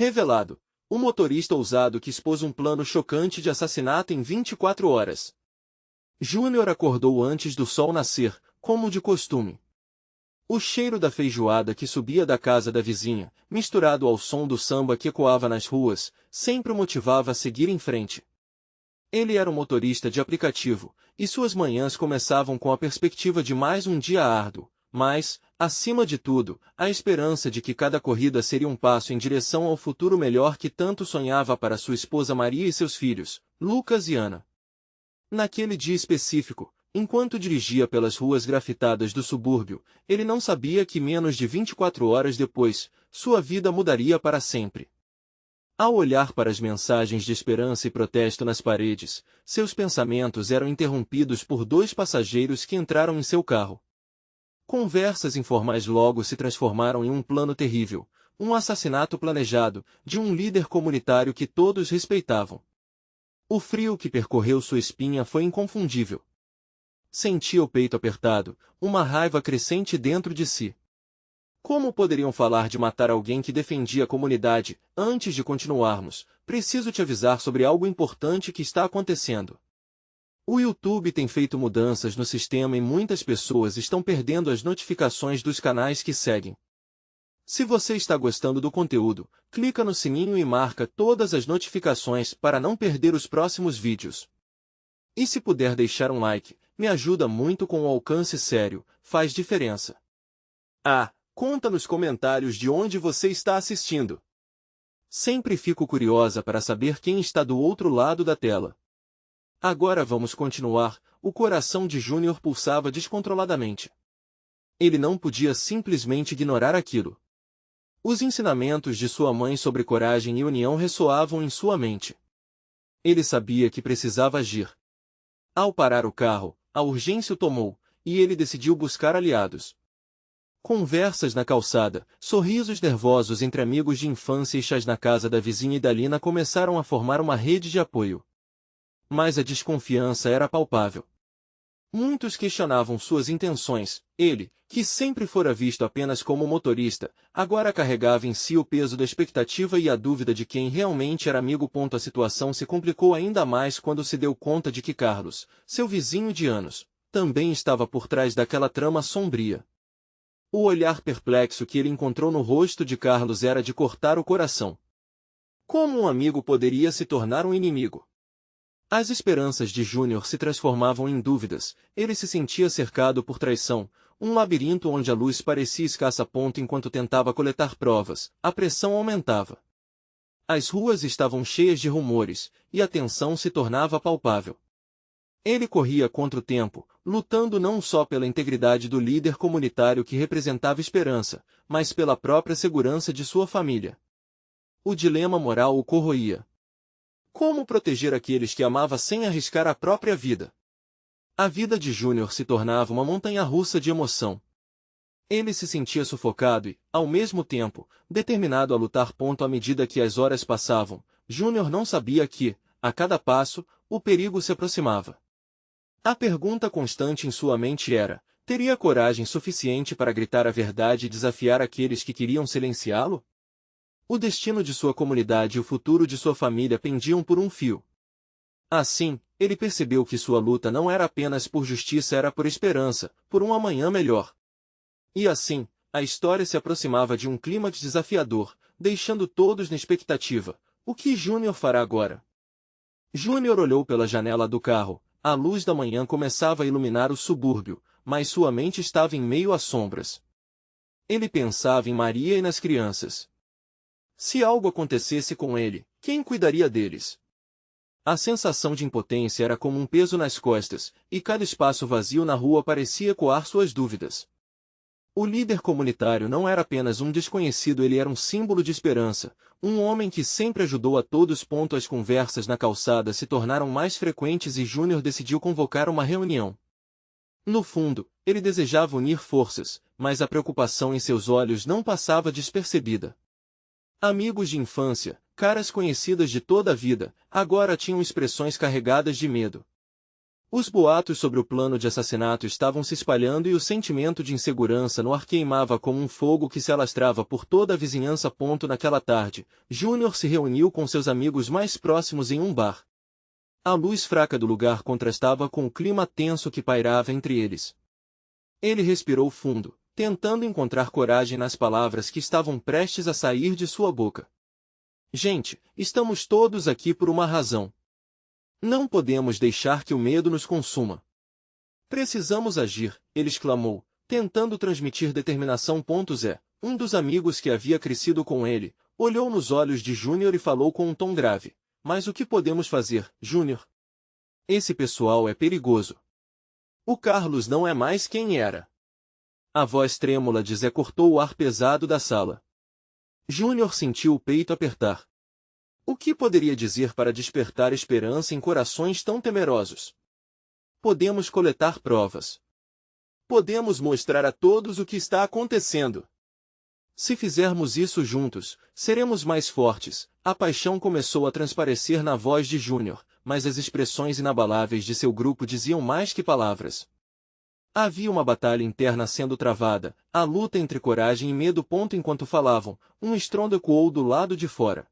Revelado. O motorista ousado que expôs um plano chocante de assassinato em 24 horas. Júnior acordou antes do sol nascer, como de costume. O cheiro da feijoada que subia da casa da vizinha, misturado ao som do samba que ecoava nas ruas, sempre o motivava a seguir em frente. Ele era um motorista de aplicativo, e suas manhãs começavam com a perspectiva de mais um dia árduo, mas, acima de tudo, a esperança de que cada corrida seria um passo em direção ao futuro melhor que tanto sonhava para sua esposa Maria e seus filhos, Lucas e Ana. Naquele dia específico, enquanto dirigia pelas ruas grafitadas do subúrbio, ele não sabia que menos de 24 horas depois, sua vida mudaria para sempre. Ao olhar para as mensagens de esperança e protesto nas paredes, seus pensamentos eram interrompidos por dois passageiros que entraram em seu carro. Conversas informais logo se transformaram em um plano terrível, um assassinato planejado, de um líder comunitário que todos respeitavam. O frio que percorreu sua espinha foi inconfundível. Sentia o peito apertado, uma raiva crescente dentro de si. Como poderiam falar de matar alguém que defendia a comunidade? Antes de continuarmos, preciso te avisar sobre algo importante que está acontecendo. O YouTube tem feito mudanças no sistema e muitas pessoas estão perdendo as notificações dos canais que seguem. Se você está gostando do conteúdo, clica no sininho e marca todas as notificações para não perder os próximos vídeos. E se puder deixar um like, me ajuda muito com o alcance sério, faz diferença. Conta nos comentários de onde você está assistindo. Sempre fico curiosa para saber quem está do outro lado da tela. Agora vamos continuar. O coração de Júnior pulsava descontroladamente. Ele não podia simplesmente ignorar aquilo. Os ensinamentos de sua mãe sobre coragem e união ressoavam em sua mente. Ele sabia que precisava agir. Ao parar o carro, a urgência o tomou, e ele decidiu buscar aliados. Conversas na calçada, sorrisos nervosos entre amigos de infância e chás na casa da vizinha Idalina começaram a formar uma rede de apoio. Mas a desconfiança era palpável. Muitos questionavam suas intenções. Ele, que sempre fora visto apenas como motorista, agora carregava em si o peso da expectativa e a dúvida de quem realmente era amigo. A situação se complicou ainda mais quando se deu conta de que Carlos, seu vizinho de anos, também estava por trás daquela trama sombria. O olhar perplexo que ele encontrou no rosto de Carlos era de cortar o coração. Como um amigo poderia se tornar um inimigo? As esperanças de Júnior se transformavam em dúvidas, ele se sentia cercado por traição, um labirinto onde a luz parecia escassa. Enquanto tentava coletar provas, a pressão aumentava. As ruas estavam cheias de rumores, e a tensão se tornava palpável. Ele corria contra o tempo, lutando não só pela integridade do líder comunitário que representava esperança, mas pela própria segurança de sua família. O dilema moral o corroía. Como proteger aqueles que amava sem arriscar a própria vida? A vida de Júnior se tornava uma montanha-russa de emoção. Ele se sentia sufocado e, ao mesmo tempo, determinado a lutar. À medida que as horas passavam, Júnior não sabia que, a cada passo, o perigo se aproximava. A pergunta constante em sua mente era: teria coragem suficiente para gritar a verdade e desafiar aqueles que queriam silenciá-lo? O destino de sua comunidade e o futuro de sua família pendiam por um fio. Assim, ele percebeu que sua luta não era apenas por justiça, era por esperança, por um amanhã melhor. E assim, a história se aproximava de um clímax desafiador, deixando todos na expectativa. O que Júnior fará agora? Júnior olhou pela janela do carro. A luz da manhã começava a iluminar o subúrbio, mas sua mente estava em meio às sombras. Ele pensava em Maria e nas crianças. Se algo acontecesse com ele, quem cuidaria deles? A sensação de impotência era como um peso nas costas, e cada espaço vazio na rua parecia ecoar suas dúvidas. O líder comunitário não era apenas um desconhecido, ele era um símbolo de esperança, um homem que sempre ajudou a todos. As conversas na calçada se tornaram mais frequentes e Júnior decidiu convocar uma reunião. No fundo, ele desejava unir forças, mas a preocupação em seus olhos não passava despercebida. Amigos de infância, caras conhecidas de toda a vida, agora tinham expressões carregadas de medo. Os boatos sobre o plano de assassinato estavam se espalhando e o sentimento de insegurança no ar queimava como um fogo que se alastrava por toda a vizinhança. Naquela tarde, Júnior se reuniu com seus amigos mais próximos em um bar. A luz fraca do lugar contrastava com o clima tenso que pairava entre eles. Ele respirou fundo, tentando encontrar coragem nas palavras que estavam prestes a sair de sua boca. Gente, estamos todos aqui por uma razão. Não podemos deixar que o medo nos consuma. Precisamos agir, ele exclamou, tentando transmitir determinação. Zé, um dos amigos que havia crescido com ele, olhou nos olhos de Júnior e falou com um tom grave. Mas o que podemos fazer, Júnior? Esse pessoal é perigoso. O Carlos não é mais quem era. A voz trêmula de Zé cortou o ar pesado da sala. Júnior sentiu o peito apertar. O que poderia dizer para despertar esperança em corações tão temerosos? Podemos coletar provas. Podemos mostrar a todos o que está acontecendo. Se fizermos isso juntos, seremos mais fortes. A paixão começou a transparecer na voz de Júnior, mas as expressões inabaláveis de seu grupo diziam mais que palavras. Havia uma batalha interna sendo travada, a luta entre coragem e medo. Enquanto falavam, um estrondo ecoou do lado de fora.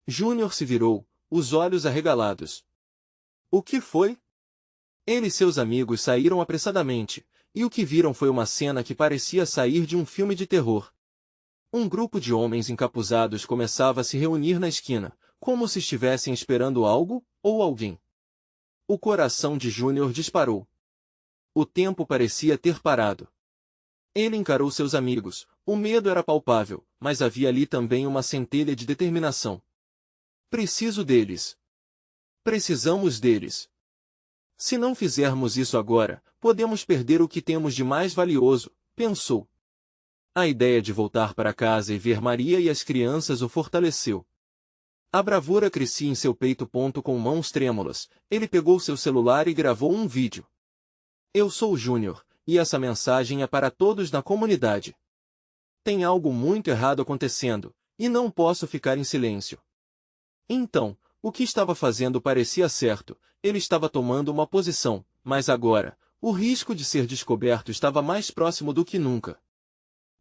Júnior se virou, os olhos arregalados. O que foi? Ele e seus amigos saíram apressadamente, e o que viram foi uma cena que parecia sair de um filme de terror. Um grupo de homens encapuzados começava a se reunir na esquina, como se estivessem esperando algo, ou alguém. O coração de Júnior disparou. O tempo parecia ter parado. Ele encarou seus amigos, o medo era palpável, mas havia ali também uma centelha de determinação. Preciso deles. Precisamos deles. Se não fizermos isso agora, podemos perder o que temos de mais valioso, pensou. A ideia de voltar para casa e ver Maria e as crianças o fortaleceu. A bravura crescia em seu peito. Com mãos trêmulas, ele pegou seu celular e gravou um vídeo. Eu sou o Júnior, e essa mensagem é para todos na comunidade. Tem algo muito errado acontecendo, e não posso ficar em silêncio. Então, o que estava fazendo parecia certo, ele estava tomando uma posição, mas agora, o risco de ser descoberto estava mais próximo do que nunca.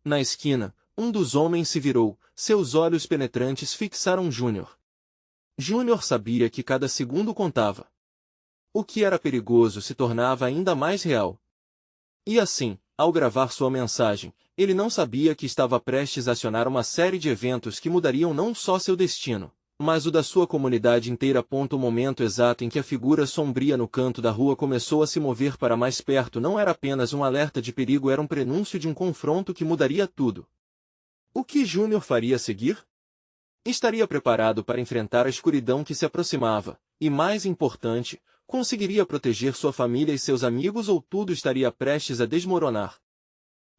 Na esquina, um dos homens se virou, seus olhos penetrantes fixaram Júnior. Júnior sabia que cada segundo contava. O que era perigoso se tornava ainda mais real. E assim, ao gravar sua mensagem, ele não sabia que estava prestes a acionar uma série de eventos que mudariam não só seu destino, mas o da sua comunidade inteira. O momento exato em que a figura sombria no canto da rua começou a se mover para mais perto não era apenas um alerta de perigo, era um prenúncio de um confronto que mudaria tudo. O que Júnior faria a seguir? Estaria preparado para enfrentar a escuridão que se aproximava, e mais importante, conseguiria proteger sua família e seus amigos ou tudo estaria prestes a desmoronar?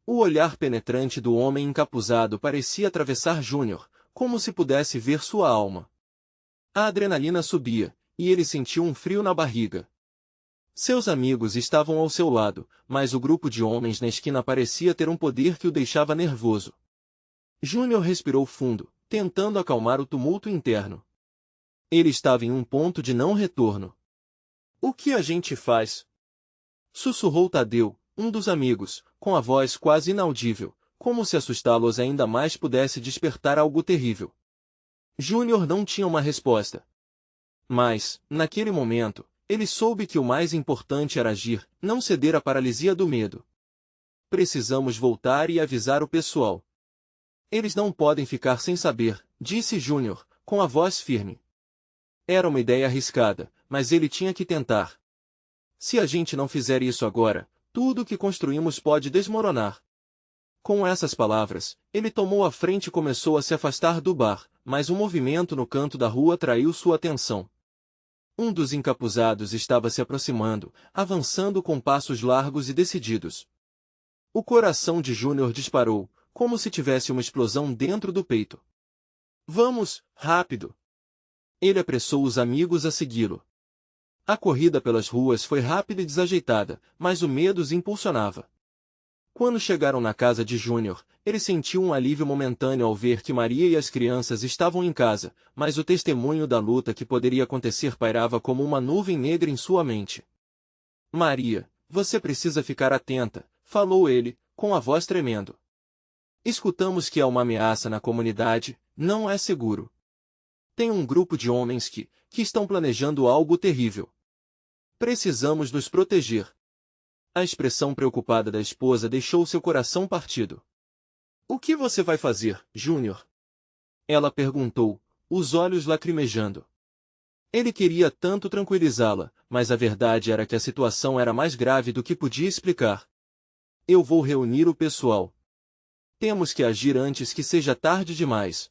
O olhar penetrante do homem encapuzado parecia atravessar Júnior, como se pudesse ver sua alma. A adrenalina subia, e ele sentiu um frio na barriga. Seus amigos estavam ao seu lado, mas o grupo de homens na esquina parecia ter um poder que o deixava nervoso. Júnior respirou fundo, tentando acalmar o tumulto interno. Ele estava em um ponto de não retorno. O que a gente faz? Sussurrou Tadeu, um dos amigos, com a voz quase inaudível, como se assustá-los ainda mais pudesse despertar algo terrível. Júnior não tinha uma resposta. Mas, naquele momento, ele soube que o mais importante era agir, não ceder à paralisia do medo. Precisamos voltar e avisar o pessoal. Eles não podem ficar sem saber, disse Júnior, com a voz firme. Era uma ideia arriscada, mas ele tinha que tentar. Se a gente não fizer isso agora, tudo o que construímos pode desmoronar. Com essas palavras, ele tomou a frente e começou a se afastar do bar, mas um movimento no canto da rua atraiu sua atenção. Um dos encapuzados estava se aproximando, avançando com passos largos e decididos. O coração de Júnior disparou, como se tivesse uma explosão dentro do peito. Vamos, rápido! Ele apressou os amigos a segui-lo. A corrida pelas ruas foi rápida e desajeitada, mas o medo os impulsionava. Quando chegaram na casa de Júnior, ele sentiu um alívio momentâneo ao ver que Maria e as crianças estavam em casa, mas o testemunho da luta que poderia acontecer pairava como uma nuvem negra em sua mente. Maria, você precisa ficar atenta, falou ele, com a voz tremendo. Escutamos que há uma ameaça na comunidade, não é seguro. Tem um grupo de homens que estão planejando algo terrível. Precisamos nos proteger. A expressão preocupada da esposa deixou seu coração partido. O que você vai fazer, Júnior? Ela perguntou, os olhos lacrimejando. Ele queria tanto tranquilizá-la, mas a verdade era que a situação era mais grave do que podia explicar. Eu vou reunir o pessoal. Temos que agir antes que seja tarde demais.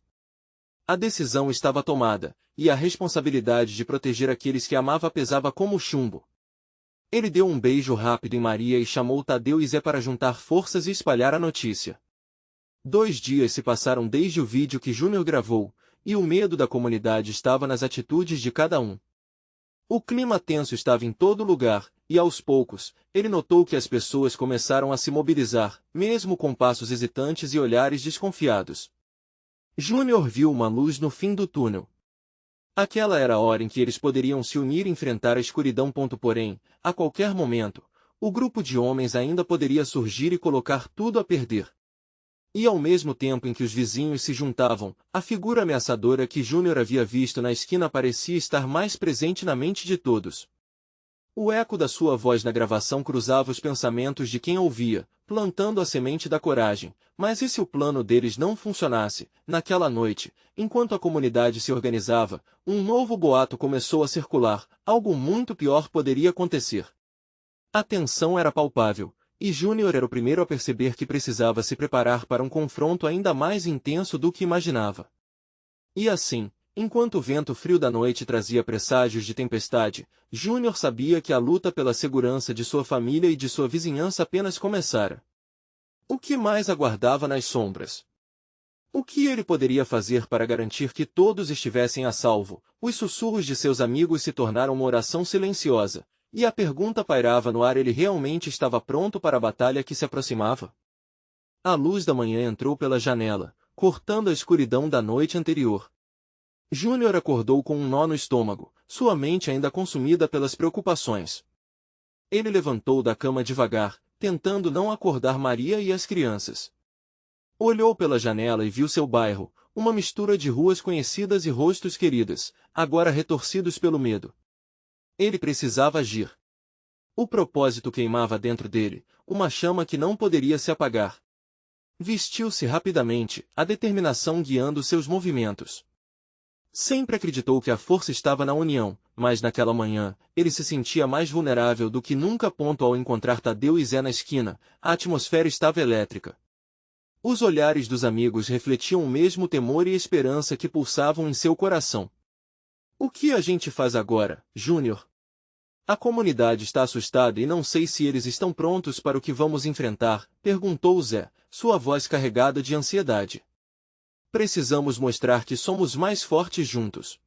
A decisão estava tomada, e a responsabilidade de proteger aqueles que amava pesava como chumbo. Ele deu um beijo rápido em Maria e chamou Tadeu e Zé para juntar forças e espalhar a notícia. 2 dias se passaram desde o vídeo que Júnior gravou, e o medo da comunidade estava nas atitudes de cada um. O clima tenso estava em todo lugar, e aos poucos, ele notou que as pessoas começaram a se mobilizar, mesmo com passos hesitantes e olhares desconfiados. Júnior viu uma luz no fim do túnel. Aquela era a hora em que eles poderiam se unir e enfrentar a escuridão. Porém, a qualquer momento, o grupo de homens ainda poderia surgir e colocar tudo a perder. E ao mesmo tempo em que os vizinhos se juntavam, a figura ameaçadora que Júnior havia visto na esquina parecia estar mais presente na mente de todos. O eco da sua voz na gravação cruzava os pensamentos de quem ouvia, plantando a semente da coragem. Mas e se o plano deles não funcionasse? Naquela noite, enquanto a comunidade se organizava, um novo boato começou a circular, algo muito pior poderia acontecer. A tensão era palpável. E Júnior era o primeiro a perceber que precisava se preparar para um confronto ainda mais intenso do que imaginava. E assim, enquanto o vento frio da noite trazia presságios de tempestade, Júnior sabia que a luta pela segurança de sua família e de sua vizinhança apenas começara. O que mais aguardava nas sombras? O que ele poderia fazer para garantir que todos estivessem a salvo? Os sussurros de seus amigos se tornaram uma oração silenciosa. E a pergunta pairava no ar: ele realmente estava pronto para a batalha que se aproximava? A luz da manhã entrou pela janela, cortando a escuridão da noite anterior. Júnior acordou com um nó no estômago, sua mente ainda consumida pelas preocupações. Ele levantou da cama devagar, tentando não acordar Maria e as crianças. Olhou pela janela e viu seu bairro, uma mistura de ruas conhecidas e rostos queridos, agora retorcidos pelo medo. Ele precisava agir. O propósito queimava dentro dele, uma chama que não poderia se apagar. Vestiu-se rapidamente, a determinação guiando seus movimentos. Sempre acreditou que a força estava na união, mas naquela manhã, ele se sentia mais vulnerável do que nunca. Ao encontrar Tadeu e Zé na esquina, a atmosfera estava elétrica. Os olhares dos amigos refletiam o mesmo temor e esperança que pulsavam em seu coração. O que a gente faz agora, Júnior? A comunidade está assustada e não sei se eles estão prontos para o que vamos enfrentar, perguntou Zé, sua voz carregada de ansiedade. Precisamos mostrar que somos mais fortes juntos.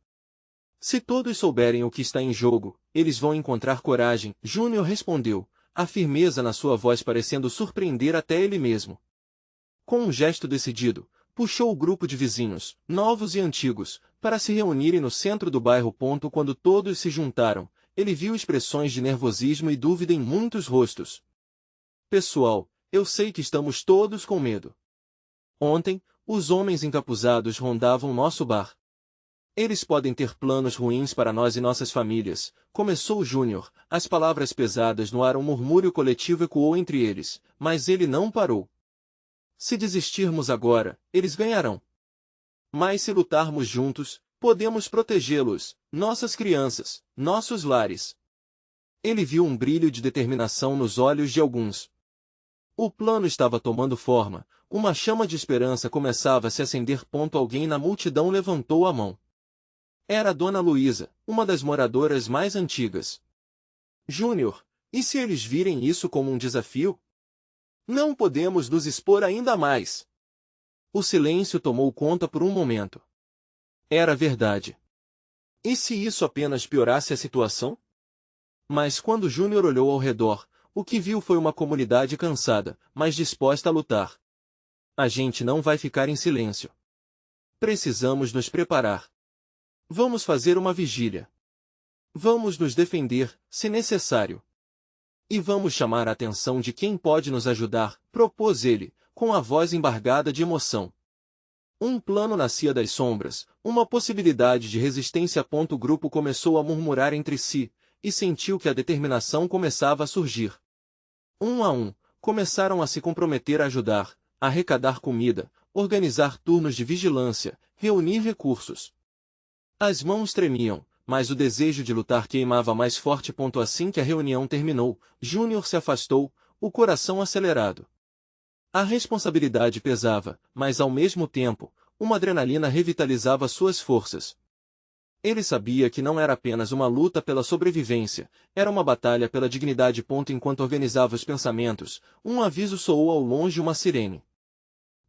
Se todos souberem o que está em jogo, eles vão encontrar coragem, Júnior respondeu, a firmeza na sua voz parecendo surpreender até ele mesmo. Com um gesto decidido, puxou o grupo de vizinhos, novos e antigos, para se reunirem no centro do bairro. Quando todos se juntaram, ele viu expressões de nervosismo e dúvida em muitos rostos. Pessoal, eu sei que estamos todos com medo. Ontem, os homens encapuzados rondavam nosso bar. Eles podem ter planos ruins para nós e nossas famílias, começou Júnior, as palavras pesadas no ar. Um murmúrio coletivo ecoou entre eles, mas ele não parou. Se desistirmos agora, eles ganharão. Mas se lutarmos juntos, podemos protegê-los, nossas crianças, nossos lares. Ele viu um brilho de determinação nos olhos de alguns. O plano estava tomando forma, uma chama de esperança começava a se acender. Alguém na multidão levantou a mão. Era a Dona Luísa, uma das moradoras mais antigas. Júnior, e se eles virem isso como um desafio? Não podemos nos expor ainda mais. O silêncio tomou conta por um momento. Era verdade. E se isso apenas piorasse a situação? Mas quando Júnior olhou ao redor, o que viu foi uma comunidade cansada, mas disposta a lutar. A gente não vai ficar em silêncio. Precisamos nos preparar. Vamos fazer uma vigília. Vamos nos defender, se necessário. E vamos chamar a atenção de quem pode nos ajudar, propôs ele, com a voz embargada de emoção. Um plano nascia das sombras, uma possibilidade de resistência. O grupo começou a murmurar entre si, e sentiu que a determinação começava a surgir. Um a um, começaram a se comprometer a ajudar, a arrecadar comida, organizar turnos de vigilância, reunir recursos. As mãos tremiam, mas o desejo de lutar queimava mais forte. Assim que a reunião terminou, Júnior se afastou, o coração acelerado. A responsabilidade pesava, mas ao mesmo tempo, uma adrenalina revitalizava suas forças. Ele sabia que não era apenas uma luta pela sobrevivência, era uma batalha pela dignidade. Enquanto organizava os pensamentos, um aviso soou ao longe, uma sirene.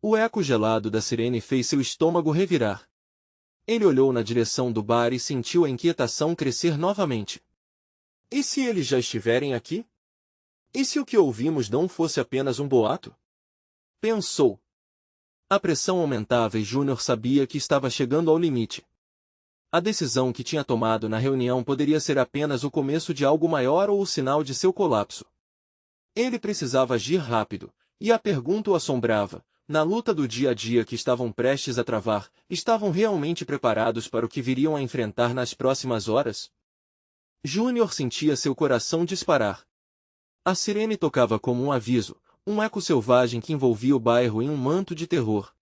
O eco gelado da sirene fez seu estômago revirar. Ele olhou na direção do bar e sentiu a inquietação crescer novamente. E se eles já estiverem aqui? E se o que ouvimos não fosse apenas um boato? Pensou. A pressão aumentava e Júnior sabia que estava chegando ao limite. A decisão que tinha tomado na reunião poderia ser apenas o começo de algo maior ou o sinal de seu colapso. Ele precisava agir rápido, e a pergunta o assombrava. Na luta do dia a dia que estavam prestes a travar, estavam realmente preparados para o que viriam a enfrentar nas próximas horas? Júnior sentia seu coração disparar. A sirene tocava como um aviso, um eco selvagem que envolvia o bairro em um manto de terror.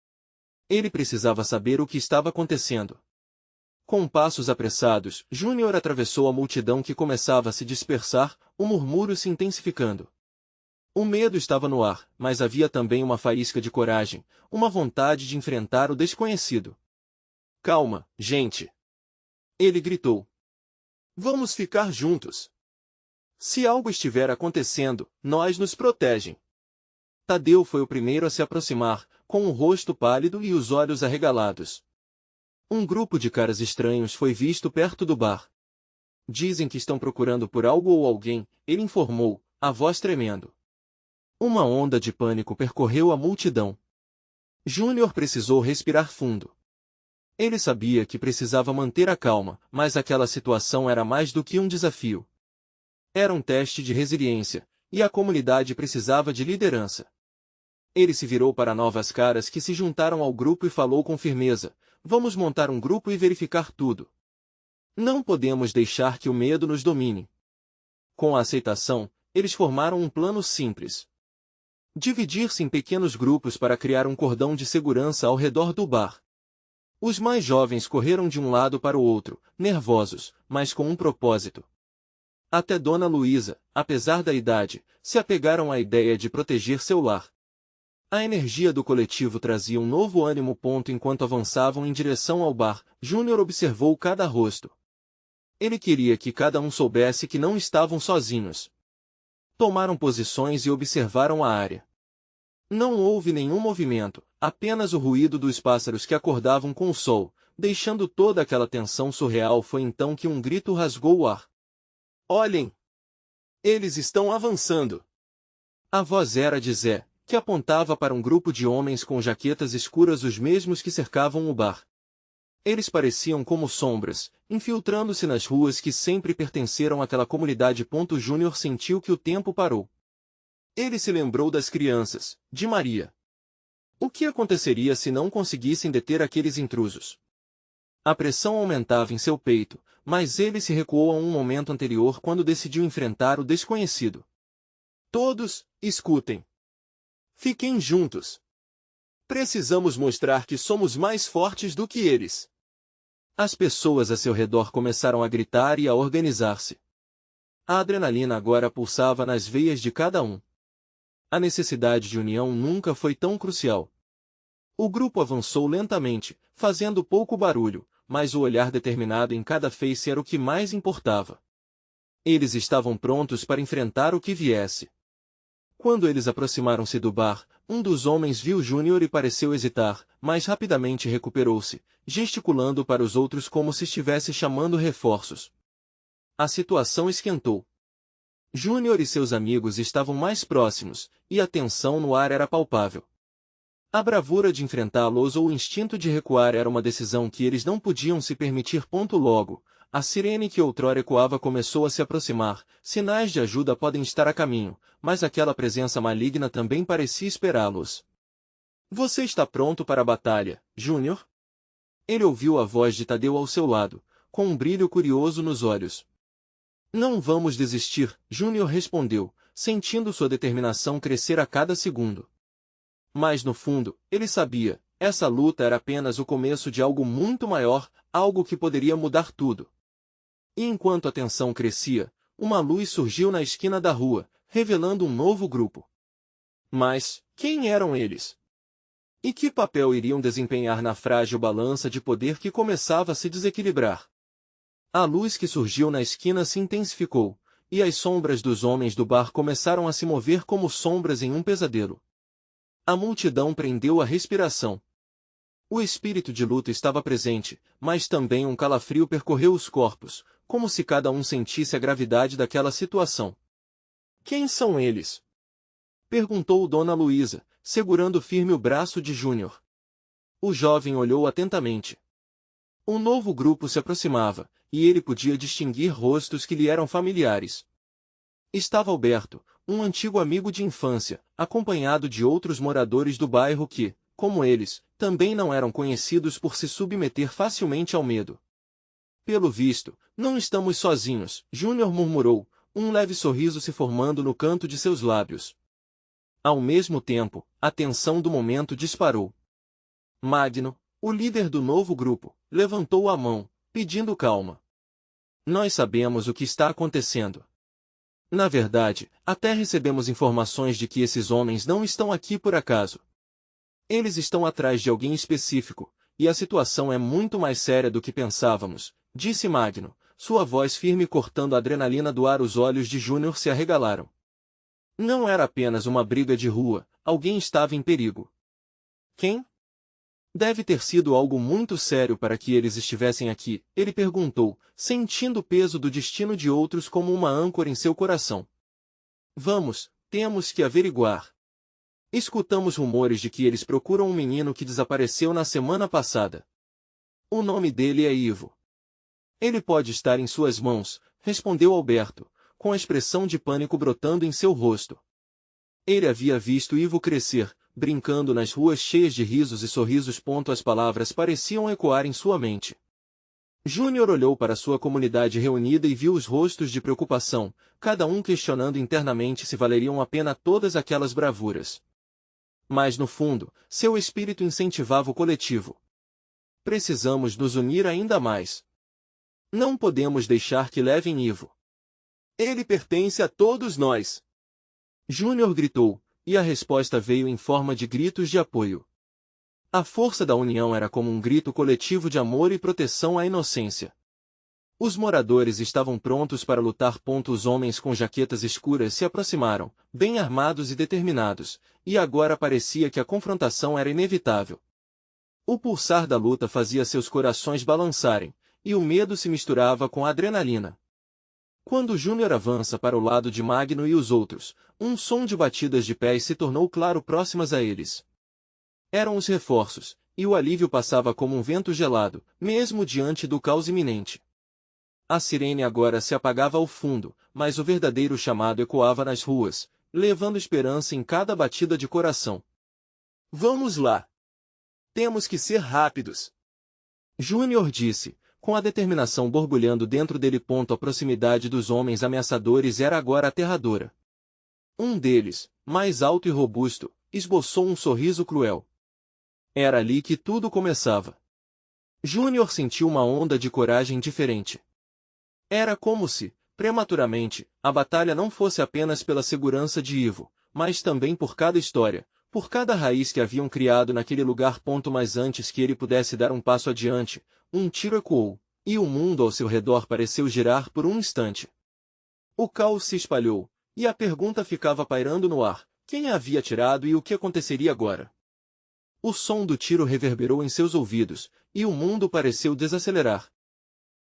Ele precisava saber o que estava acontecendo. Com passos apressados, Júnior atravessou a multidão que começava a se dispersar, o murmúrio se intensificando. O medo estava no ar, mas havia também uma faísca de coragem, uma vontade de enfrentar o desconhecido. Calma, gente! Ele gritou. Vamos ficar juntos. Se algo estiver acontecendo, nós nos protegem. Tadeu foi o primeiro a se aproximar, com o rosto pálido e os olhos arregalados. Um grupo de caras estranhos foi visto perto do bar. Dizem que estão procurando por algo ou alguém, ele informou, a voz tremendo. Uma onda de pânico percorreu a multidão. Júnior precisou respirar fundo. Ele sabia que precisava manter a calma, mas aquela situação era mais do que um desafio. Era um teste de resiliência, e a comunidade precisava de liderança. Ele se virou para novas caras que se juntaram ao grupo e falou com firmeza, vamos montar um grupo e verificar tudo. Não podemos deixar que o medo nos domine. Com a aceitação, eles formaram um plano simples. Dividir-se em pequenos grupos para criar um cordão de segurança ao redor do bar. Os mais jovens correram de um lado para o outro, nervosos, mas com um propósito. Até Dona Luísa, apesar da idade, se apegaram à ideia de proteger seu lar. A energia do coletivo trazia um novo ânimo. Enquanto avançavam em direção ao bar, Júnior observou cada rosto. Ele queria que cada um soubesse que não estavam sozinhos. Tomaram posições e observaram a área. Não houve nenhum movimento, apenas o ruído dos pássaros que acordavam com o sol, deixando toda aquela tensão surreal. Foi então que um grito rasgou o ar. Olhem! Eles estão avançando! A voz era de Zé, que apontava para um grupo de homens com jaquetas escuras, os mesmos que cercavam o bar. Eles pareciam como sombras, infiltrando-se nas ruas que sempre pertenceram àquela comunidade. Júnior sentiu que o tempo parou. Ele se lembrou das crianças, de Maria. O que aconteceria se não conseguissem deter aqueles intrusos? A pressão aumentava em seu peito, mas ele se recuou a um momento anterior quando decidiu enfrentar o desconhecido. Todos, escutem. Fiquem juntos. Precisamos mostrar que somos mais fortes do que eles. As pessoas a seu redor começaram a gritar e a organizar-se. A adrenalina agora pulsava nas veias de cada um. A necessidade de união nunca foi tão crucial. O grupo avançou lentamente, fazendo pouco barulho, mas o olhar determinado em cada face era o que mais importava. Eles estavam prontos para enfrentar o que viesse. Quando eles aproximaram-se do bar, um dos homens viu Júnior e pareceu hesitar, mas rapidamente recuperou-se, gesticulando para os outros como se estivesse chamando reforços. A situação esquentou. Júnior e seus amigos estavam mais próximos, e a tensão no ar era palpável. A bravura de enfrentá-los ou o instinto de recuar era uma decisão que eles não podiam se permitir. Logo, A sirene que outrora ecoava começou a se aproximar. Sinais de ajuda podem estar a caminho, mas aquela presença maligna também parecia esperá-los. Você está pronto para a batalha, Júnior? Ele ouviu a voz de Tadeu ao seu lado, com um brilho curioso nos olhos. Não vamos desistir, Júnior respondeu, sentindo sua determinação crescer a cada segundo. Mas no fundo, ele sabia, essa luta era apenas o começo de algo muito maior, algo que poderia mudar tudo. E enquanto a tensão crescia, uma luz surgiu na esquina da rua, revelando um novo grupo. Mas, quem eram eles? E que papel iriam desempenhar na frágil balança de poder que começava a se desequilibrar? A luz que surgiu na esquina se intensificou, e as sombras dos homens do bar começaram a se mover como sombras em um pesadelo. A multidão prendeu a respiração. O espírito de luta estava presente, mas também um calafrio percorreu os corpos, como se cada um sentisse a gravidade daquela situação. Quem são eles? Perguntou Dona Luísa, segurando firme o braço de Júnior. O jovem olhou atentamente. Um novo grupo se aproximava, e ele podia distinguir rostos que lhe eram familiares. Estava Alberto, um antigo amigo de infância, acompanhado de outros moradores do bairro que, como eles, também não eram conhecidos por se submeter facilmente ao medo. Pelo visto, não estamos sozinhos, Júnior murmurou, um leve sorriso se formando no canto de seus lábios. Ao mesmo tempo, a tensão do momento disparou. Magno, o líder do novo grupo, levantou a mão, pedindo calma. Nós sabemos o que está acontecendo. Na verdade, até recebemos informações de que esses homens não estão aqui por acaso. Eles estão atrás de alguém específico, e a situação é muito mais séria do que pensávamos, disse Magno, sua voz firme cortando a adrenalina do ar. Os olhos de Júnior se arregalaram. Não era apenas uma briga de rua, alguém estava em perigo. Quem? Deve ter sido algo muito sério para que eles estivessem aqui, ele perguntou, sentindo o peso do destino de outros como uma âncora em seu coração. Vamos, temos que averiguar. Escutamos rumores de que eles procuram um menino que desapareceu na semana passada. O nome dele é Ivo. Ele pode estar em suas mãos, respondeu Alberto, com a expressão de pânico brotando em seu rosto. Ele havia visto Ivo crescer, brincando nas ruas cheias de risos e sorrisos. As palavras pareciam ecoar em sua mente. Júnior olhou para sua comunidade reunida e viu os rostos de preocupação, cada um questionando internamente se valeriam a pena todas aquelas bravuras. Mas no fundo, seu espírito incentivava o coletivo. Precisamos nos unir ainda mais. Não podemos deixar que levem Ivo. Ele pertence a todos nós. Júnior gritou, e a resposta veio em forma de gritos de apoio. A força da união era como um grito coletivo de amor e proteção à inocência. Os moradores estavam prontos para lutar. Os homens com jaquetas escuras se aproximaram, bem armados e determinados, e agora parecia que a confrontação era inevitável. O pulsar da luta fazia seus corações balançarem, e o medo se misturava com a adrenalina. Quando Júnior avança para o lado de Magno e os outros, um som de batidas de pés se tornou claro próximas a eles. Eram os reforços, e o alívio passava como um vento gelado, mesmo diante do caos iminente. A sirene agora se apagava ao fundo, mas o verdadeiro chamado ecoava nas ruas, levando esperança em cada batida de coração. Vamos lá! Temos que ser rápidos! Júnior disse, com a determinação borbulhando dentro dele. A proximidade dos homens ameaçadores era agora aterradora. Um deles, mais alto e robusto, esboçou um sorriso cruel. Era ali que tudo começava. Júnior sentiu uma onda de coragem diferente. Era como se, prematuramente, a batalha não fosse apenas pela segurança de Ivo, mas também por cada história, por cada raiz que haviam criado naquele lugar. Mas antes que ele pudesse dar um passo adiante, um tiro ecoou, e o mundo ao seu redor pareceu girar por um instante. O caos se espalhou, e a pergunta ficava pairando no ar: quem a havia atirado e o que aconteceria agora? O som do tiro reverberou em seus ouvidos, e o mundo pareceu desacelerar.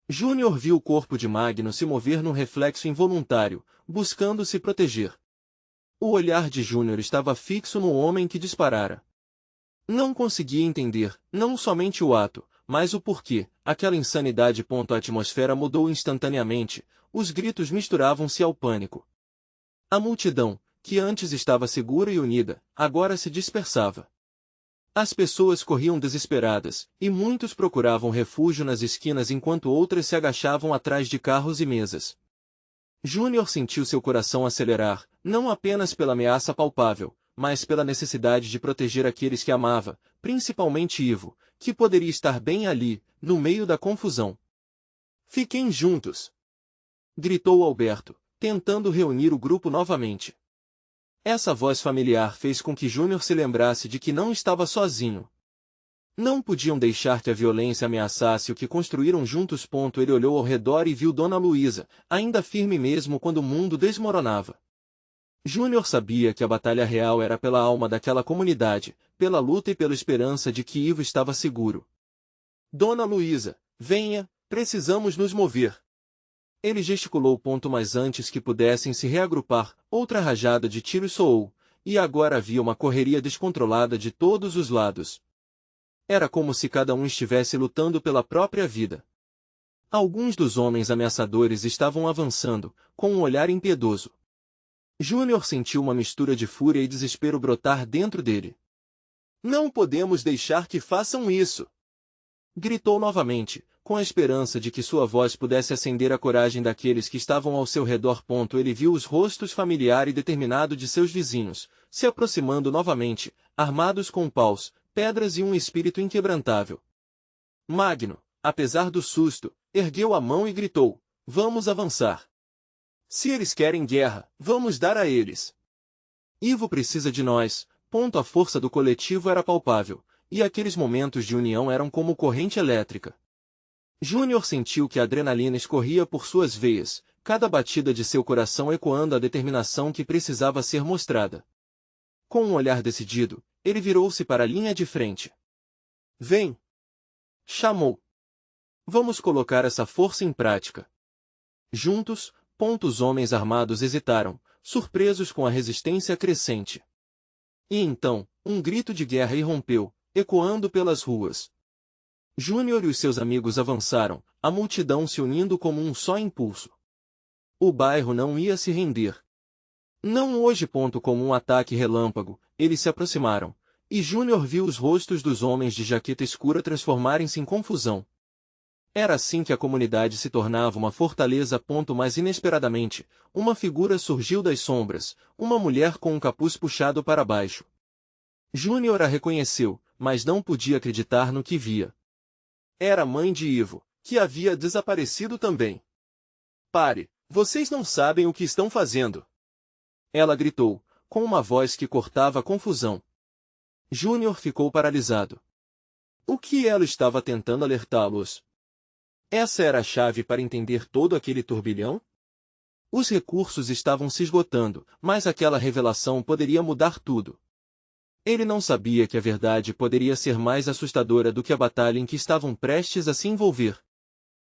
Júnior viu o corpo de Magno se mover num reflexo involuntário, buscando se proteger. O olhar de Júnior estava fixo no homem que disparara. Não conseguia entender, não somente o ato, mas o porquê, aquela insanidade. A atmosfera mudou instantaneamente, os gritos misturavam-se ao pânico. A multidão, que antes estava segura e unida, agora se dispersava. As pessoas corriam desesperadas, e muitos procuravam refúgio nas esquinas enquanto outras se agachavam atrás de carros e mesas. Júnior sentiu seu coração acelerar, não apenas pela ameaça palpável, mas pela necessidade de proteger aqueles que amava, principalmente Ivo, que poderia estar bem ali, no meio da confusão. "Fiquem juntos!" gritou Alberto, tentando reunir o grupo novamente. Essa voz familiar fez com que Júnior se lembrasse de que não estava sozinho. Não podiam deixar que a violência ameaçasse o que construíram juntos. Ele olhou ao redor e viu Dona Luísa, ainda firme mesmo quando o mundo desmoronava. Júnior sabia que a batalha real era pela alma daquela comunidade, pela luta e pela esperança de que Ivo estava seguro. "Dona Luísa, venha, precisamos nos mover." Ele gesticulou. Mas antes que pudessem se reagrupar, outra rajada de tiros soou, e agora havia uma correria descontrolada de todos os lados. Era como se cada um estivesse lutando pela própria vida. Alguns dos homens ameaçadores estavam avançando, com um olhar impiedoso. Júnior sentiu uma mistura de fúria e desespero brotar dentro dele. "Não podemos deixar que façam isso!" gritou novamente, com a esperança de que sua voz pudesse acender a coragem daqueles que estavam ao seu redor. Ele viu os rostos familiar e determinado de seus vizinhos, se aproximando novamente, armados com paus, pedras e um espírito inquebrantável. Magno, apesar do susto, ergueu a mão e gritou: "Vamos avançar! Se eles querem guerra, vamos dar a eles! Ivo precisa de nós." A força do coletivo era palpável, e aqueles momentos de união eram como corrente elétrica. Júnior sentiu que a adrenalina escorria por suas veias, cada batida de seu coração ecoando a determinação que precisava ser mostrada. Com um olhar decidido, ele virou-se para a linha de frente. "Vem!" chamou. "Vamos colocar essa força em prática." Juntos, os homens armados hesitaram, surpresos com a resistência crescente. E então, um grito de guerra irrompeu, ecoando pelas ruas. Júnior e os seus amigos avançaram, a multidão se unindo como um só impulso. O bairro não ia se render. Não hoje. Como um ataque relâmpago, eles se aproximaram, e Júnior viu os rostos dos homens de jaqueta escura transformarem-se em confusão. Era assim que a comunidade se tornava uma fortaleza. Mas inesperadamente, uma figura surgiu das sombras, uma mulher com um capuz puxado para baixo. Júnior a reconheceu, mas não podia acreditar no que via. Era a mãe de Ivo, que havia desaparecido também. "Pare, vocês não sabem o que estão fazendo!" ela gritou, com uma voz que cortava a confusão. Júnior ficou paralisado. O que ela estava tentando alertá-los? Essa era a chave para entender todo aquele turbilhão? Os recursos estavam se esgotando, mas aquela revelação poderia mudar tudo. Ele não sabia que a verdade poderia ser mais assustadora do que a batalha em que estavam prestes a se envolver.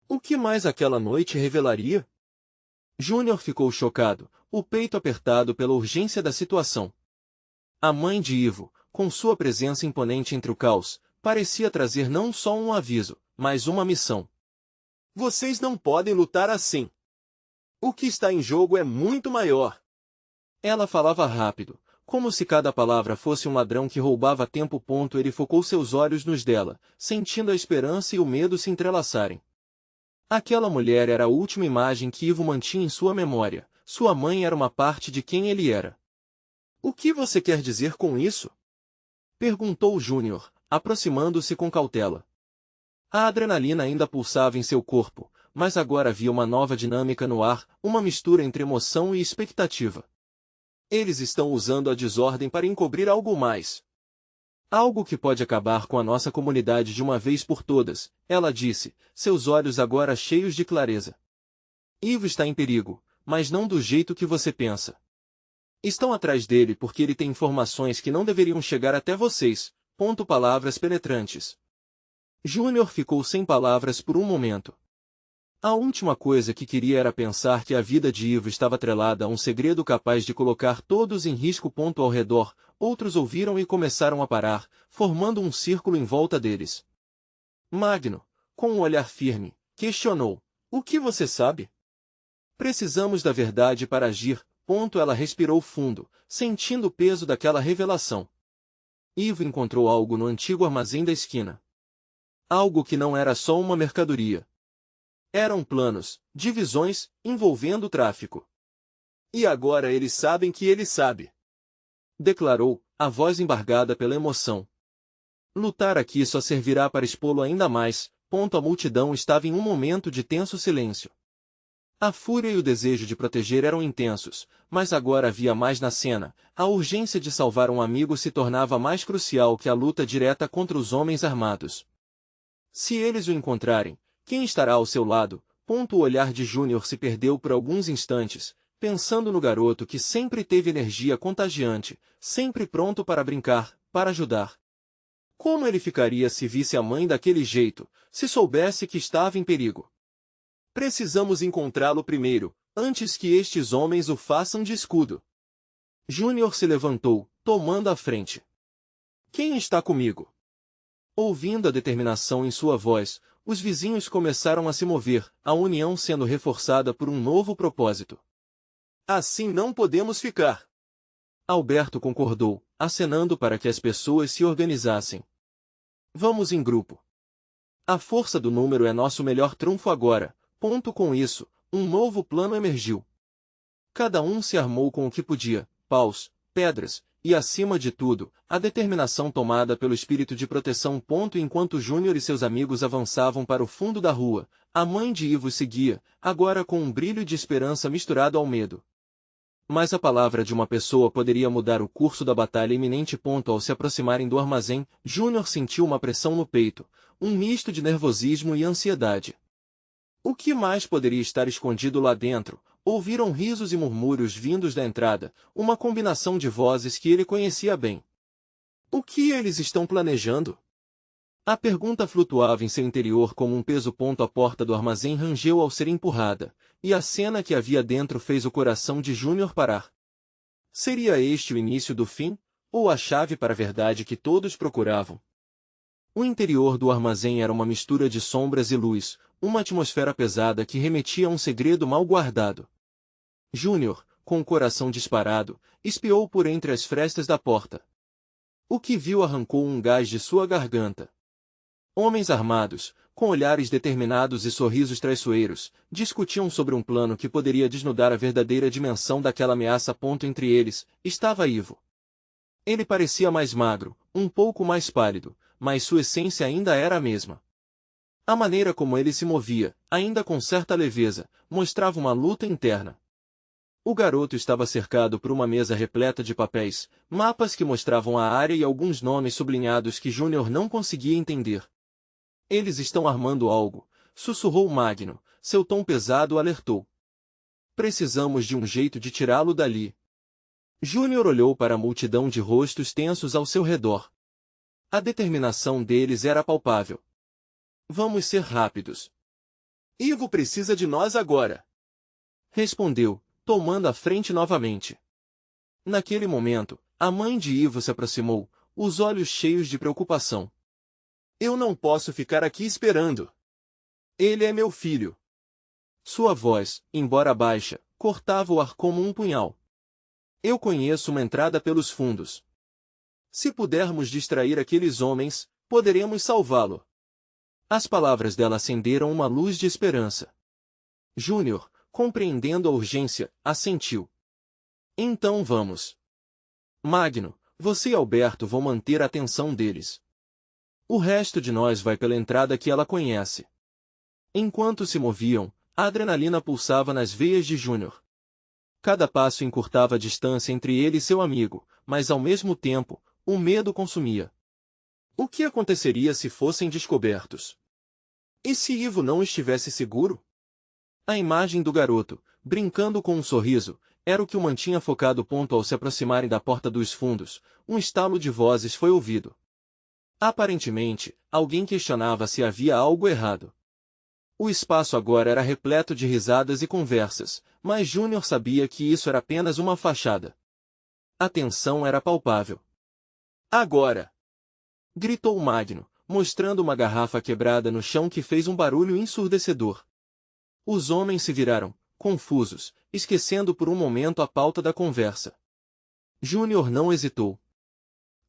O que mais aquela noite revelaria? Júnior ficou chocado, o peito apertado pela urgência da situação. A mãe de Ivo, com sua presença imponente entre o caos, parecia trazer não só um aviso, mas uma missão. "Vocês não podem lutar assim. O que está em jogo é muito maior." Ela falava rápido, como se cada palavra fosse um ladrão que roubava tempo. Ele focou seus olhos nos dela, sentindo a esperança e o medo se entrelaçarem. Aquela mulher era a última imagem que Ivo mantinha em sua memória. Sua mãe era uma parte de quem ele era. "O que você quer dizer com isso?" perguntou Júnior, aproximando-se com cautela. A adrenalina ainda pulsava em seu corpo, mas agora havia uma nova dinâmica no ar, uma mistura entre emoção e expectativa. "Eles estão usando a desordem para encobrir algo mais. Algo que pode acabar com a nossa comunidade de uma vez por todas," ela disse, seus olhos agora cheios de clareza. "Ivo está em perigo, mas não do jeito que você pensa. Estão atrás dele porque ele tem informações que não deveriam chegar até vocês." Palavras penetrantes. Júnior ficou sem palavras por um momento. A última coisa que queria era pensar que a vida de Ivo estava atrelada a um segredo capaz de colocar todos em risco. Ao redor, outros ouviram e começaram a parar, formando um círculo em volta deles. Magno, com um olhar firme, questionou. O que você sabe? Precisamos da verdade para agir. Ela respirou fundo, sentindo o peso daquela revelação. Ivo encontrou algo no antigo armazém da esquina. Algo que não era só uma mercadoria. Eram planos, divisões, envolvendo o tráfico. E agora eles sabem que ele sabe. Declarou, a voz embargada pela emoção. Lutar aqui só servirá para expô-lo ainda mais. A multidão estava em um momento de tenso silêncio. A fúria e o desejo de proteger eram intensos, mas agora havia mais na cena. A urgência de salvar um amigo se tornava mais crucial que a luta direta contra os homens armados. Se eles o encontrarem, quem estará ao seu lado? O olhar de Júnior se perdeu por alguns instantes, pensando no garoto que sempre teve energia contagiante, sempre pronto para brincar, para ajudar. Como ele ficaria se visse a mãe daquele jeito, se soubesse que estava em perigo? Precisamos encontrá-lo primeiro, antes que estes homens o façam de escudo. Júnior se levantou, tomando a frente. Quem está comigo? Ouvindo a determinação em sua voz, os vizinhos começaram a se mover, a união sendo reforçada por um novo propósito. Assim não podemos ficar. Alberto concordou, acenando para que as pessoas se organizassem. Vamos em grupo. A força do número é nosso melhor trunfo agora. Com isso, um novo plano emergiu. Cada um se armou com o que podia, paus, pedras, e acima de tudo, a determinação tomada pelo espírito de proteção. Enquanto Júnior e seus amigos avançavam para o fundo da rua, a mãe de Ivo seguia, agora com um brilho de esperança misturado ao medo. Mas a palavra de uma pessoa poderia mudar o curso da batalha iminente. Ao se aproximarem do armazém, Júnior sentiu uma pressão no peito, um misto de nervosismo e ansiedade. O que mais poderia estar escondido lá dentro? Ouviram risos e murmúrios vindos da entrada, uma combinação de vozes que ele conhecia bem. O que eles estão planejando? A pergunta flutuava em seu interior como um peso. A porta do armazém rangeu ao ser empurrada, e a cena que havia dentro fez o coração de Júnior parar. Seria este o início do fim, ou a chave para a verdade que todos procuravam? O interior do armazém era uma mistura de sombras e luz, uma atmosfera pesada que remetia a um segredo mal guardado. Júnior, com o coração disparado, espiou por entre as frestas da porta. O que viu arrancou um gás de sua garganta. Homens armados, com olhares determinados e sorrisos traiçoeiros, discutiam sobre um plano que poderia desnudar a verdadeira dimensão daquela ameaça. Entre eles, estava Ivo. Ele parecia mais magro, um pouco mais pálido, mas sua essência ainda era a mesma. A maneira como ele se movia, ainda com certa leveza, mostrava uma luta interna. O garoto estava cercado por uma mesa repleta de papéis, mapas que mostravam a área e alguns nomes sublinhados que Júnior não conseguia entender. Eles estão armando algo, sussurrou Magno, seu tom pesado alertou. Precisamos de um jeito de tirá-lo dali. Júnior olhou para a multidão de rostos tensos ao seu redor. A determinação deles era palpável. Vamos ser rápidos. Ivo precisa de nós agora. Respondeu, tomando a frente novamente. Naquele momento, a mãe de Ivo se aproximou, os olhos cheios de preocupação. Eu não posso ficar aqui esperando. Ele é meu filho. Sua voz, embora baixa, cortava o ar como um punhal. Eu conheço uma entrada pelos fundos. Se pudermos distrair aqueles homens, poderemos salvá-lo. As palavras dela acenderam uma luz de esperança. Júnior, compreendendo a urgência, assentiu. Então vamos. Magno, você e Alberto vão manter a atenção deles. O resto de nós vai pela entrada que ela conhece. Enquanto se moviam, a adrenalina pulsava nas veias de Júnior. Cada passo encurtava a distância entre ele e seu amigo, mas ao mesmo tempo, o medo consumia. O que aconteceria se fossem descobertos? E se Ivo não estivesse seguro? A imagem do garoto, brincando com um sorriso, era o que o mantinha focado. Ao se aproximarem da porta dos fundos, um estalo de vozes foi ouvido. Aparentemente, alguém questionava se havia algo errado. O espaço agora era repleto de risadas e conversas, mas Júnior sabia que isso era apenas uma fachada. A tensão era palpável. Agora! Gritou Magno, mostrando uma garrafa quebrada no chão que fez um barulho ensurdecedor. Os homens se viraram, confusos, esquecendo por um momento a pauta da conversa. Júnior não hesitou.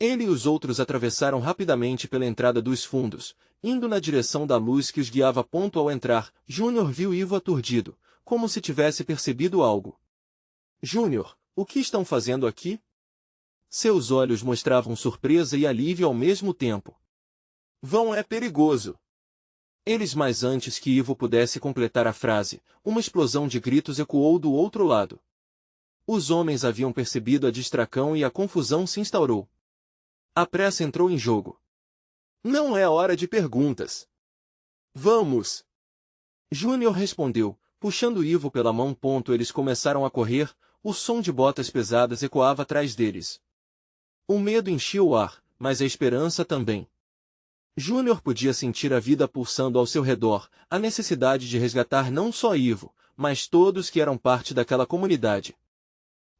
Ele e os outros atravessaram rapidamente pela entrada dos fundos, indo na direção da luz que os guiava. Ao entrar, Júnior viu Ivo aturdido, como se tivesse percebido algo. Júnior, o que estão fazendo aqui? Seus olhos mostravam surpresa e alívio ao mesmo tempo. Vão, é perigoso. Mas antes que Ivo pudesse completar a frase, uma explosão de gritos ecoou do outro lado. Os homens haviam percebido a distração e a confusão se instaurou. A pressa entrou em jogo. Não é hora de perguntas. Vamos! Júnior respondeu, puxando Ivo pela mão. Eles começaram a correr, o som de botas pesadas ecoava atrás deles. O medo enchia o ar, mas a esperança também. Júnior podia sentir a vida pulsando ao seu redor, a necessidade de resgatar não só Ivo, mas todos que eram parte daquela comunidade.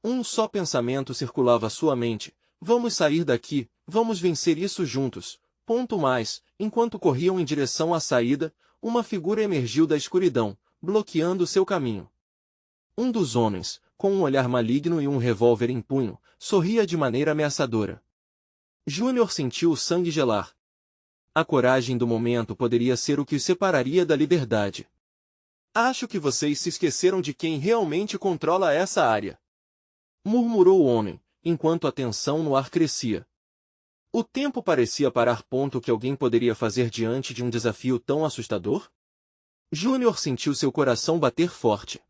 Um só pensamento circulava sua mente: vamos sair daqui, vamos vencer isso juntos. Enquanto corriam em direção à saída, uma figura emergiu da escuridão, bloqueando seu caminho. Um dos homens, com um olhar maligno e um revólver em punho, sorria de maneira ameaçadora. Júnior sentiu o sangue gelar. A coragem do momento poderia ser o que os separaria da liberdade. Acho que vocês se esqueceram de quem realmente controla essa área, murmurou o homem, enquanto a tensão no ar crescia. O tempo parecia parar. O que alguém poderia fazer diante de um desafio tão assustador? Júnior sentiu seu coração bater forte.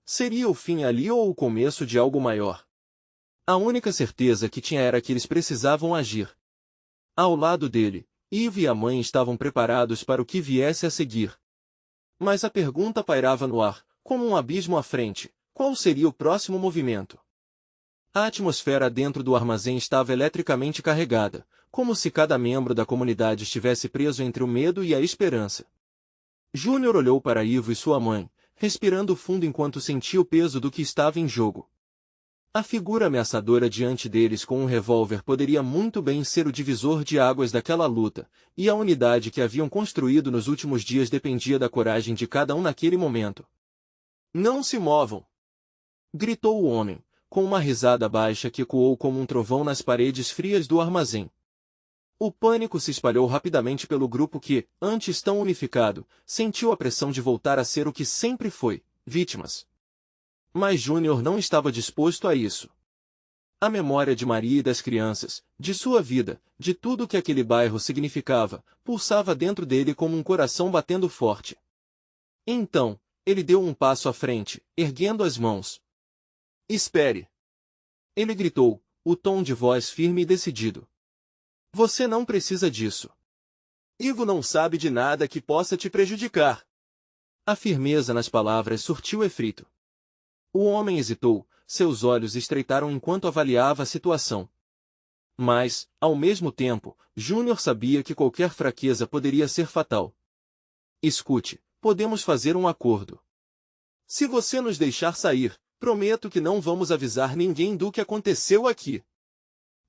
Seria o fim ali ou o começo de algo maior? A única certeza que tinha era que eles precisavam agir. Ao lado dele, Ivo e a mãe estavam preparados para o que viesse a seguir. Mas a pergunta pairava no ar, como um abismo à frente: qual seria o próximo movimento? A atmosfera dentro do armazém estava eletricamente carregada, como se cada membro da comunidade estivesse preso entre o medo e a esperança. Júnior olhou para Ivo e sua mãe, respirando fundo enquanto sentia o peso do que estava em jogo. A figura ameaçadora diante deles com um revólver poderia muito bem ser o divisor de águas daquela luta, e a unidade que haviam construído nos últimos dias dependia da coragem de cada um naquele momento. Não se movam! Gritou o homem, com uma risada baixa que ecoou como um trovão nas paredes frias do armazém. O pânico se espalhou rapidamente pelo grupo que, antes tão unificado, sentiu a pressão de voltar a ser o que sempre foi: vítimas. Mas Júnior não estava disposto a isso. A memória de Maria e das crianças, de sua vida, de tudo que aquele bairro significava, pulsava dentro dele como um coração batendo forte. Então, ele deu um passo à frente, erguendo as mãos. Espere! Ele gritou, o tom de voz firme e decidido. Você não precisa disso. Ivo não sabe de nada que possa te prejudicar. A firmeza nas palavras surtiu efeito. O homem hesitou, seus olhos estreitaram enquanto avaliava a situação. Mas, ao mesmo tempo, Júnior sabia que qualquer fraqueza poderia ser fatal. Escute, podemos fazer um acordo. Se você nos deixar sair, prometo que não vamos avisar ninguém do que aconteceu aqui.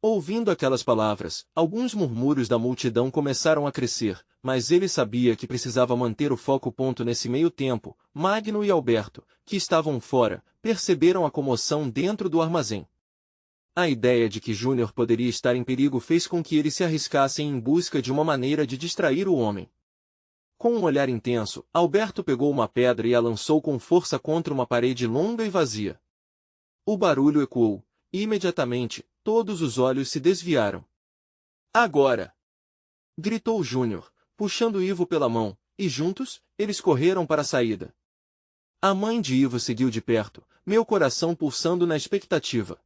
Ouvindo aquelas palavras, alguns murmúrios da multidão começaram a crescer, mas ele sabia que precisava manter o foco. Nesse meio tempo, Magno e Alberto, que estavam fora, perceberam a comoção dentro do armazém. A ideia de que Júnior poderia estar em perigo fez com que eles se arriscassem em busca de uma maneira de distrair o homem. Com um olhar intenso, Alberto pegou uma pedra e a lançou com força contra uma parede longa e vazia. O barulho ecoou, e imediatamente, todos os olhos se desviaram. Agora! Gritou Júnior, puxando Ivo pela mão, e juntos, eles correram para a saída. A mãe de Ivo seguiu de perto, meu coração pulsando na expectativa.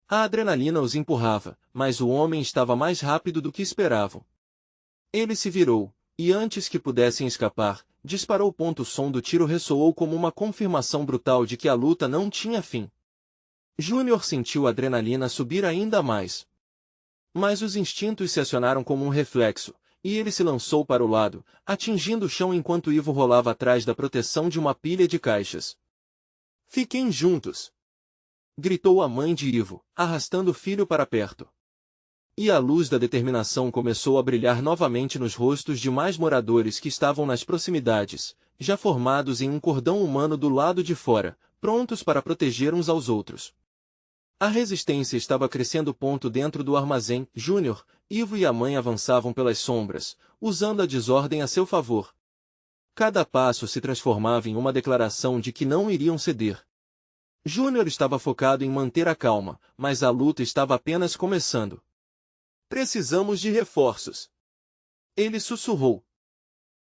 A adrenalina os empurrava, mas o homem estava mais rápido do que esperavam. Ele se virou, e antes que pudessem escapar, disparou. O som do tiro ressoou como uma confirmação brutal de que a luta não tinha fim. Júnior sentiu a adrenalina subir ainda mais. Mas os instintos se acionaram como um reflexo, e ele se lançou para o lado, atingindo o chão enquanto Ivo rolava atrás da proteção de uma pilha de caixas. Fiquem juntos! Gritou a mãe de Ivo, arrastando o filho para perto. E a luz da determinação começou a brilhar novamente nos rostos de mais moradores que estavam nas proximidades, já formados em um cordão humano do lado de fora, prontos para proteger uns aos outros. A resistência estava crescendo. Dentro do armazém, Júnior, Ivo e a mãe avançavam pelas sombras, usando a desordem a seu favor. Cada passo se transformava em uma declaração de que não iriam ceder. Júnior estava focado em manter a calma, mas a luta estava apenas começando. Precisamos de reforços. Ele sussurrou.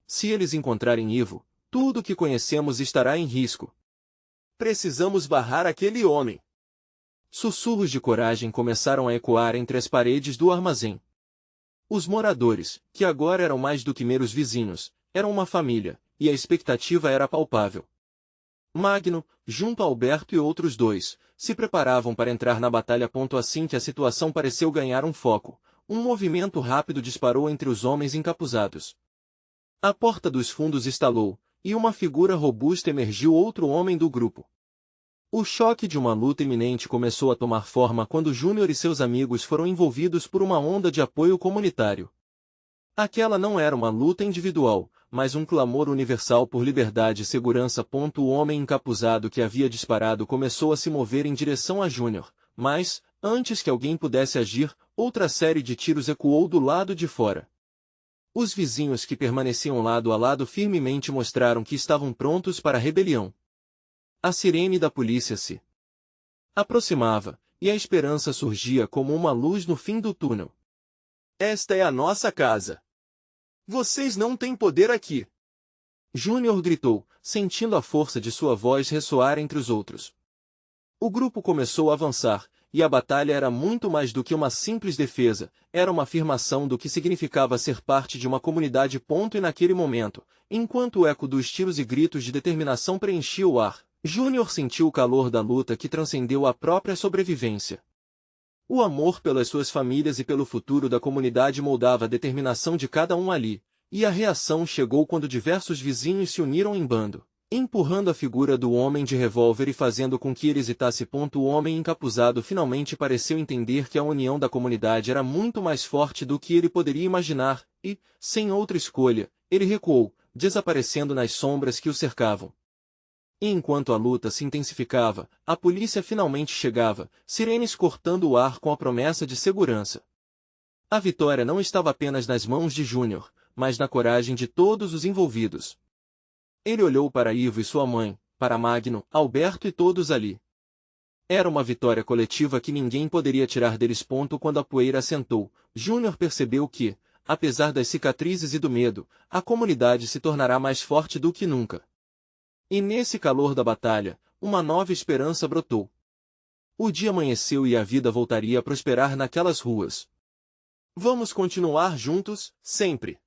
Se eles encontrarem Ivo, tudo o que conhecemos estará em risco. Precisamos barrar aquele homem. Sussurros de coragem começaram a ecoar entre as paredes do armazém. Os moradores, que agora eram mais do que meros vizinhos, eram uma família, e a expectativa era palpável. Magno, junto a Alberto e outros dois, se preparavam para entrar na batalha. Assim que a situação pareceu ganhar um foco, um movimento rápido disparou entre os homens encapuzados. A porta dos fundos estalou, e uma figura robusta emergiu. Outro homem do grupo. O choque de uma luta iminente começou a tomar forma quando Júnior e seus amigos foram envolvidos por uma onda de apoio comunitário. Aquela não era uma luta individual, mas um clamor universal por liberdade e segurança. O homem encapuzado que havia disparado começou a se mover em direção a Júnior, mas, antes que alguém pudesse agir, outra série de tiros ecoou do lado de fora. Os vizinhos que permaneciam lado a lado firmemente mostraram que estavam prontos para a rebelião. A sirene da polícia se aproximava, e a esperança surgia como uma luz no fim do túnel. Esta é a nossa casa. Vocês não têm poder aqui. Júnior gritou, sentindo a força de sua voz ressoar entre os outros. O grupo começou a avançar, e a batalha era muito mais do que uma simples defesa, era uma afirmação do que significava ser parte de uma comunidade. E naquele momento, enquanto o eco dos tiros e gritos de determinação preenchia o ar, Júnior sentiu o calor da luta que transcendeu a própria sobrevivência. O amor pelas suas famílias e pelo futuro da comunidade moldava a determinação de cada um ali, e a reação chegou quando diversos vizinhos se uniram em bando, empurrando a figura do homem de revólver e fazendo com que ele hesitasse. O homem encapuzado finalmente pareceu entender que a união da comunidade era muito mais forte do que ele poderia imaginar, e, sem outra escolha, ele recuou, desaparecendo nas sombras que o cercavam. E enquanto a luta se intensificava, a polícia finalmente chegava, sirenes cortando o ar com a promessa de segurança. A vitória não estava apenas nas mãos de Júnior, mas na coragem de todos os envolvidos. Ele olhou para Ivo e sua mãe, para Magno, Alberto e todos ali. Era uma vitória coletiva que ninguém poderia tirar deles. Quando a poeira assentou, Júnior percebeu que, apesar das cicatrizes e do medo, a comunidade se tornará mais forte do que nunca. E nesse calor da batalha, uma nova esperança brotou. O dia amanheceu e a vida voltaria a prosperar naquelas ruas. Vamos continuar juntos, sempre.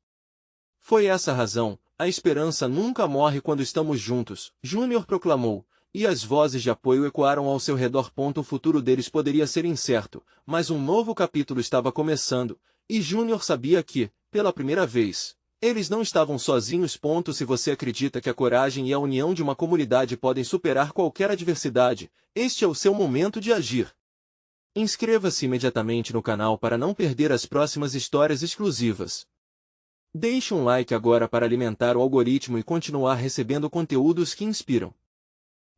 Foi essa a razão, a esperança nunca morre quando estamos juntos, Júnior proclamou, e as vozes de apoio ecoaram ao seu redor. O futuro deles poderia ser incerto, mas um novo capítulo estava começando, e Júnior sabia que, pela primeira vez, eles não estavam sozinhos. Se você acredita que a coragem e a união de uma comunidade podem superar qualquer adversidade, este é o seu momento de agir. Inscreva-se imediatamente no canal para não perder as próximas histórias exclusivas. Deixe um like agora para alimentar o algoritmo e continuar recebendo conteúdos que inspiram.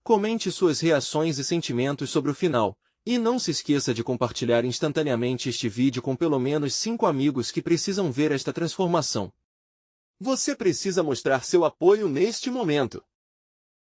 Comente suas reações e sentimentos sobre o final, e não se esqueça de compartilhar instantaneamente este vídeo com pelo menos 5 amigos que precisam ver esta transformação. Você precisa mostrar seu apoio neste momento.